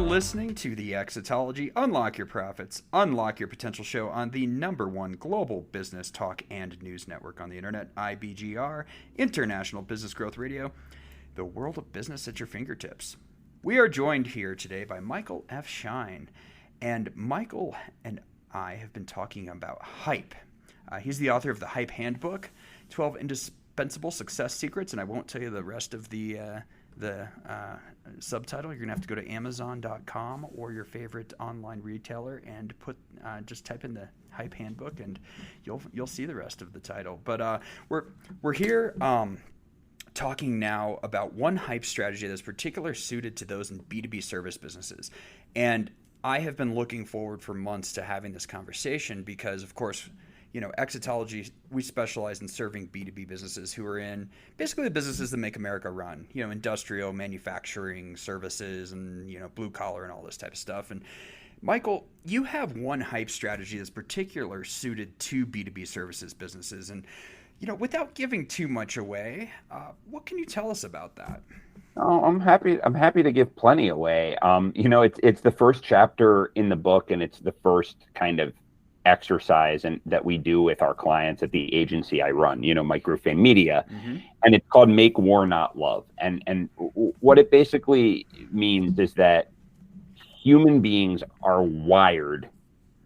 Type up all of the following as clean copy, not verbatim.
You're listening to the Exitology Unlock Your Profits, Unlock Your Potential show on the #1 global business talk and news network on the internet, IBGR, International Business Growth Radio, the world of business at your fingertips. We are joined here today by Michael F. Shine, and Michael and I have been talking about hype. He's the author of the Hype Handbook, 12 Indispensable Success Secrets, and I won't tell you the rest of the subtitle. You're going to have to go to Amazon.com or your favorite online retailer and just type in the Hype Handbook, and you'll see the rest of the title. But we're here talking now about one hype strategy that's particularly suited to those in B2B service businesses. And I have been looking forward for months to having this conversation because, of course, Exitology, we specialize in serving B2B businesses who are in basically the businesses that make America run, industrial, manufacturing, services, and, blue collar and all this type of stuff. And Michael, you have one hype strategy that's particular suited to B2B services businesses. And, without giving too much away, what can you tell us about that? Oh, I'm happy to give plenty away. It's the first chapter in the book, and it's the first kind of exercise that we do with our clients at the agency I run, Microfin Media, and it's called Make War Not Love. And what it basically means is that human beings are wired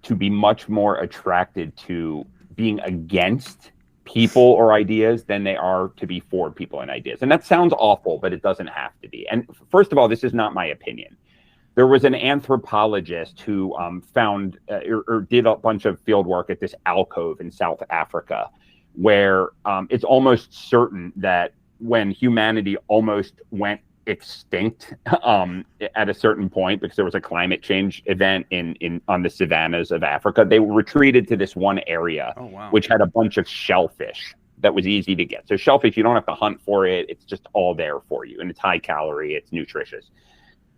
to be much more attracted to being against people or ideas than they are to be for people and ideas. And that sounds awful, but it doesn't have to be. And first of all, this is not my opinion. There was an anthropologist who found or did a bunch of field work at this alcove in South Africa, where it's almost certain that when humanity almost went extinct at a certain point, because there was a climate change event on the savannas of Africa, they retreated to this one area, which had a bunch of shellfish that was easy to get. So shellfish, you don't have to hunt for it. It's just all there for you. And it's high calorie, it's nutritious.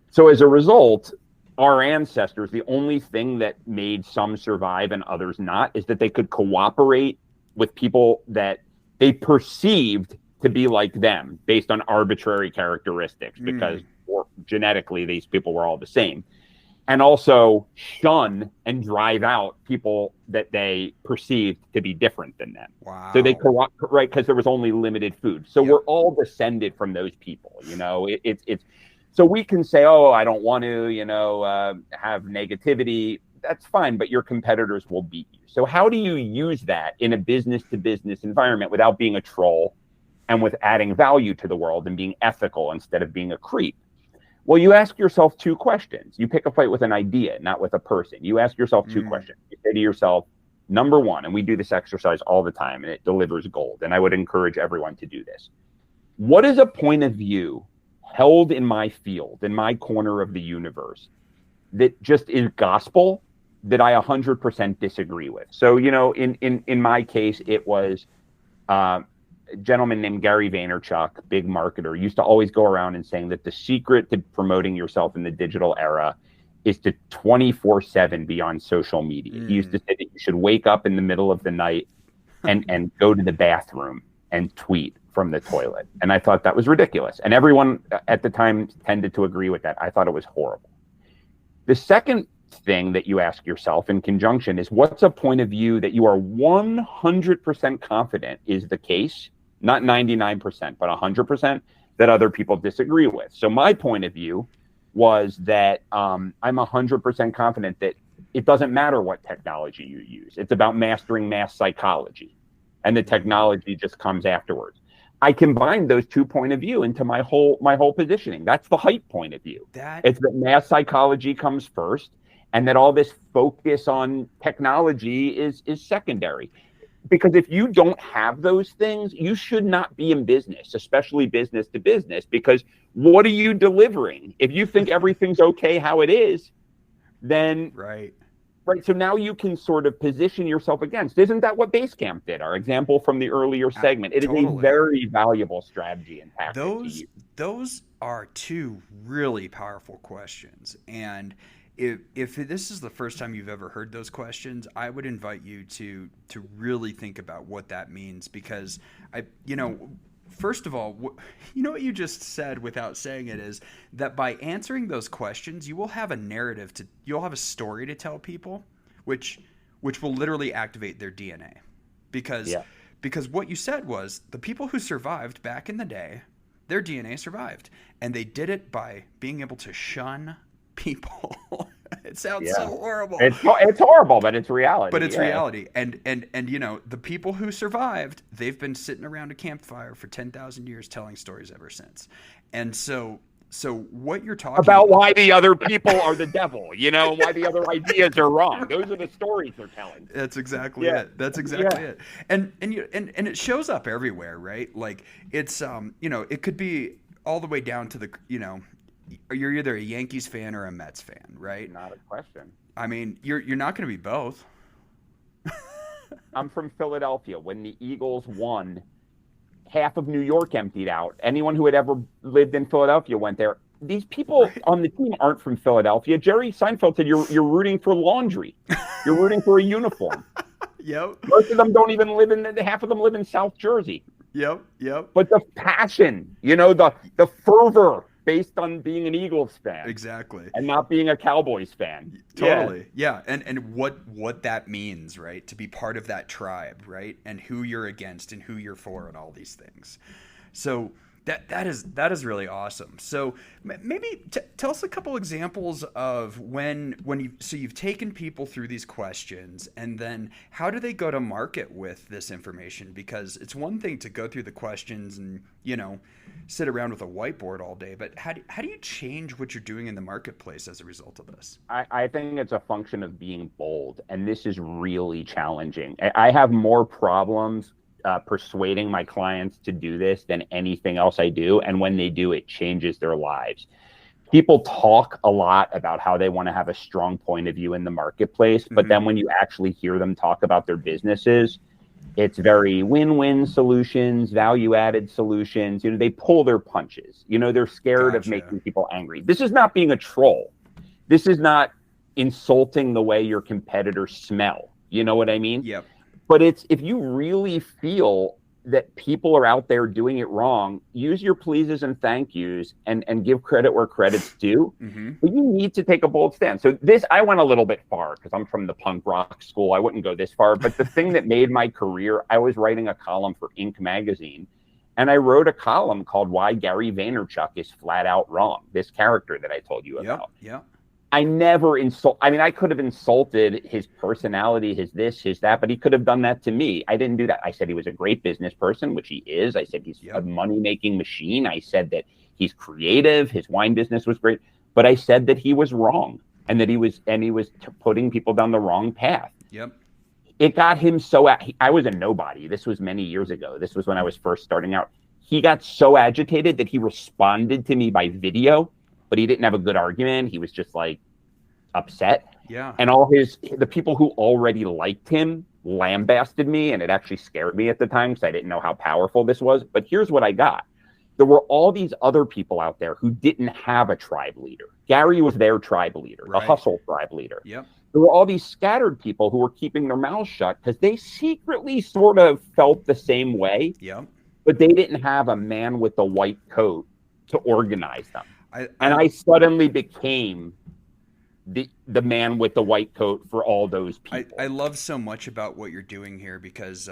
So as a result, our ancestors, the only thing that made some survive and others not is that they could cooperate with people that they perceived to be like them based on arbitrary characteristics, because genetically these people were all the same. And also shun and drive out people that they perceived to be different than them. Wow. So they cooperate, right? Because there was only limited food. So we're all descended from those people, it's so we can say, oh, I don't want to, have negativity. That's fine, but your competitors will beat you. So how do you use that in a business-to-business environment without being a troll and with adding value to the world and being ethical instead of being a creep? Well, you ask yourself two questions. You pick a fight with an idea, not with a person. You ask yourself two questions. You say to yourself, number one, and we do this exercise all the time, and it delivers gold, and I would encourage everyone to do this. What is a point of view held in my field, in my corner of the universe, that just is gospel that I 100% disagree with? So, in my case, it was a gentleman named Gary Vaynerchuk, big marketer, used to always go around and saying that the secret to promoting yourself in the digital era is to 24/7 be on social media. He used to say that you should wake up in the middle of the night and go to the bathroom and tweet from the toilet. And I thought that was ridiculous. And everyone at the time tended to agree with that. I thought it was horrible. The second thing that you ask yourself in conjunction is, what's a point of view that you are 100% confident is the case, not 99%, but 100%, that other people disagree with? So my point of view was that I'm 100% confident that it doesn't matter what technology you use. It's about mastering mass psychology, and the technology just comes afterwards. I combined those 2 points of view into my whole positioning. That's the hype point of view. It's that mass psychology comes first, and that all this focus on technology is secondary. Because if you don't have those things, you should not be in business, especially business to business, because what are you delivering? If you think everything's okay how it is, then right. So now you can sort of position yourself against. Isn't that what Basecamp did? Our example from the earlier segment. It is a very valuable strategy and tactic. Those are two really powerful questions. And if this is the first time you've ever heard those questions, I would invite you to really think about what that means, because first of all, you know what you just said without saying it is that by answering those questions, you will have a narrative you'll have a story to tell people, which will literally activate their DNA, because Yeah. because what you said was the people who survived back in the day, their DNA survived, and they did it by being able to shun people. It sounds so Yeah. horrible, It's horrible, but it's reality. but it's Yeah. reality. And you know, the people who survived, they've been sitting around a campfire for 10,000 years telling stories ever since. And so what you're talking About why the other people are the devil, why the other ideas are wrong. Right. Those are the stories they're telling. That's exactly Yeah. it. That's exactly Yeah. it. And it shows up everywhere, right? Like it's you know, it could be all the way down to the, you know, you're either a Yankees fan or a Mets fan, right? Not a question. I mean, you're not going to be both. I'm from Philadelphia. When the Eagles won, half of New York emptied out. Anyone who had ever lived in Philadelphia went there. These people Right. on the team aren't from Philadelphia. Jerry Seinfeld said you're rooting for laundry. You're rooting for a uniform. Yep. Most of them don't even live in half of them live in South Jersey. Yep. But the passion, the fervor based on being an Eagles fan Exactly. and not being a Cowboys fan. Totally. Yeah. And what that means, right? To be part of that tribe, right? And who you're against and who you're for and all these things. So that is really awesome. So maybe tell us a couple examples of when you've taken people through these questions, and then how do they go to market with this information? Because it's one thing to go through the questions and, you know, sit around with a whiteboard all day, but how do you change what you're doing in the marketplace as a result of this? I think it's a function of being bold, and this is really challenging. I have more problems persuading my clients to do this than anything else I do. And when they do, it changes their lives. People talk a lot about how they want to have a strong point of view in the marketplace, but then when you actually hear them talk about their businesses, it's very win-win solutions, value-added solutions. They pull their punches. They're scared of Gotcha. making people angry. This is not being a troll. This is not insulting the way your competitors smell. You know what I mean? Yep. But it's, if you really feel that people are out there doing it wrong, use your pleases and thank yous and give credit where credit's due. But you need to take a bold stand. So I went a little bit far because I'm from the punk rock school. I wouldn't go this far. But the thing that made my career, I was writing a column for Inc. magazine. And I wrote a column called Why Gary Vaynerchuk is Flat Out Wrong. This character that I told you about. Yep. I never I could have insulted his personality, his this, his that, but he could have done that to me. I didn't do that. I said he was a great business person, which he is. I said he's a money-making machine. I said that he's creative. His wine business was great. But I said that he was wrong and that he was putting people down the wrong path. Yep. It got him I was a nobody. This was many years ago. This was when I was first starting out. He got so agitated that he responded to me by video, but he didn't have a good argument. He was just like upset. Yeah. And the people who already liked him lambasted me, and it actually scared me at the time because I didn't know how powerful this was. But here's what I got. There were all these other people out there who didn't have a tribe leader. Gary was their tribe leader, Right. a hustle tribe leader. Yep. There were all these scattered people who were keeping their mouths shut because they secretly sort of felt the same way, Yep. but they didn't have a man with the white coat to organize them. I suddenly became the man with the white coat for all those people. I love so much about what you're doing here because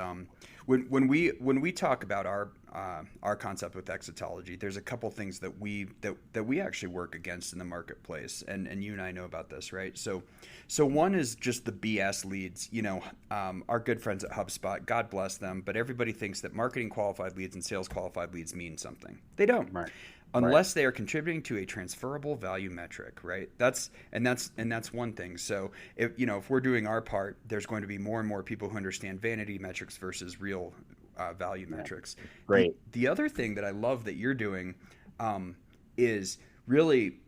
when we talk about our concept with exotology, there's a couple things that we actually work against in the marketplace, and you and I know about this, right? So one is just the BS leads. Our good friends at HubSpot, God bless them, but everybody thinks that marketing qualified leads and sales qualified leads mean something. They don't. Right. Unless they are contributing to a transferable value metric, right? That's one thing. So if we're doing our part, there's going to be more and more people who understand vanity metrics versus real value metrics. Great. The other thing that I love that you're doing is really,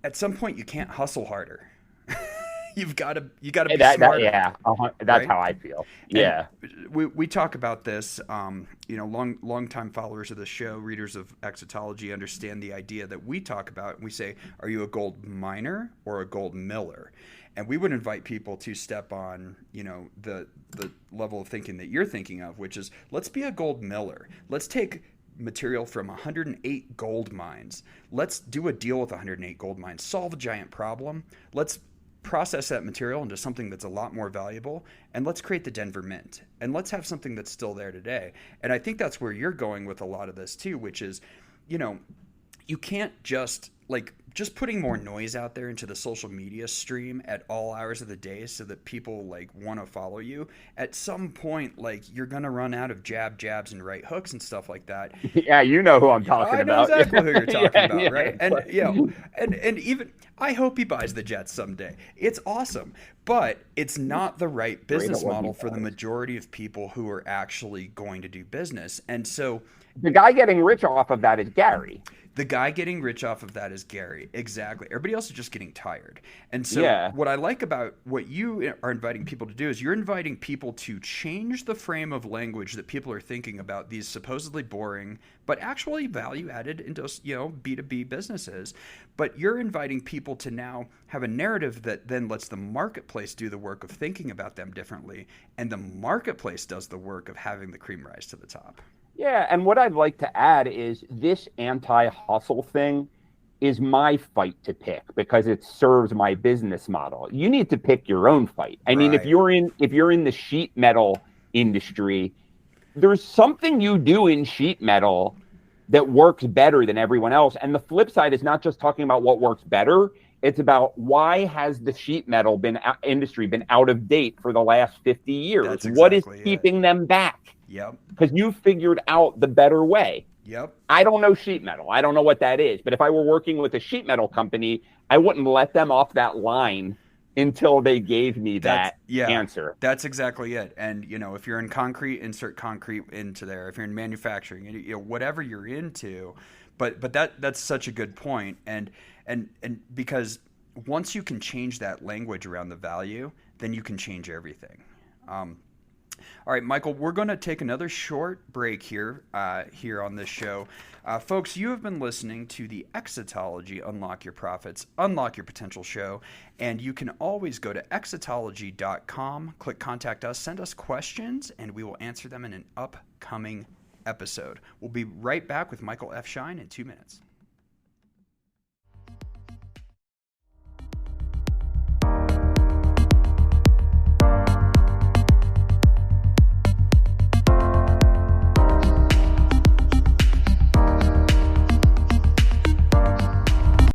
at some point you can't hustle harder. you got to be That smarter, yeah, that's right? how I feel. And Yeah. we talk about this. Long time followers of the show, readers of Exotology, understand the idea that we talk about. And we say, are you a gold miner or a gold miller? And we would invite people to step on, the level of thinking that you're thinking of, which is, let's be a gold miller. Let's take material from 108 gold mines. Let's do a deal with 108 gold mines, solve a giant problem. Let's process that material into something that's a lot more valuable, and let's create the Denver Mint, and let's have something that's still there today. And I think that's where you're going with a lot of this too, which is, you can't just putting more noise out there into the social media stream at all hours of the day so that people want to follow you. At some point, you're gonna run out of jabs and right hooks and stuff like that. Yeah, you know who I'm talking I know about. exactly who you're talking Yeah, about, yeah. right? And and even I hope he buys the Jets someday. It's awesome, but it's not the right business what he model for the does. majority of people who are actually going to do business. And so The guy getting rich off of that is Gary. the guy getting rich off of that is Gary. Exactly. Everybody else is just getting tired. And so Yeah. what I like about what you are inviting people to do is you're inviting people to change the frame of language that people are thinking about these supposedly boring, but actually value added into, B2B businesses. But you're inviting people to now have a narrative that then lets the marketplace do the work of thinking about them differently. And the marketplace does the work of having the cream rise to the top. Yeah, and what I'd like to add is this anti-hustle thing is my fight to pick because it serves my business model. You need to pick your own fight. I mean, if Right. you're in the sheet metal industry, there's something you do in sheet metal that works better than everyone else. And the flip side is not just talking about what works better. It's about why has the sheet metal industry been out of date for the last 50 years? That's What is exactly it. keeping them back? Yep. Because you figured out the better way. Yep. I don't know sheet metal. I don't know what that is. But if I were working with a sheet metal company, I wouldn't let them off that line until they gave me that answer. That's exactly it. And if you're in concrete, insert concrete into there. If you're in manufacturing, whatever you're into, but that's such a good point. And because once you can change that language around the value, then you can change everything. All right, Michael, we're going to take another short break here on this show. Folks, you have been listening to the Exotology Unlock Your Profits, Unlock Your Potential show, and you can always go to exotology.com, click Contact Us, send us questions, and we will answer them in an upcoming episode. We'll be right back with Michael F. Shine in 2 minutes.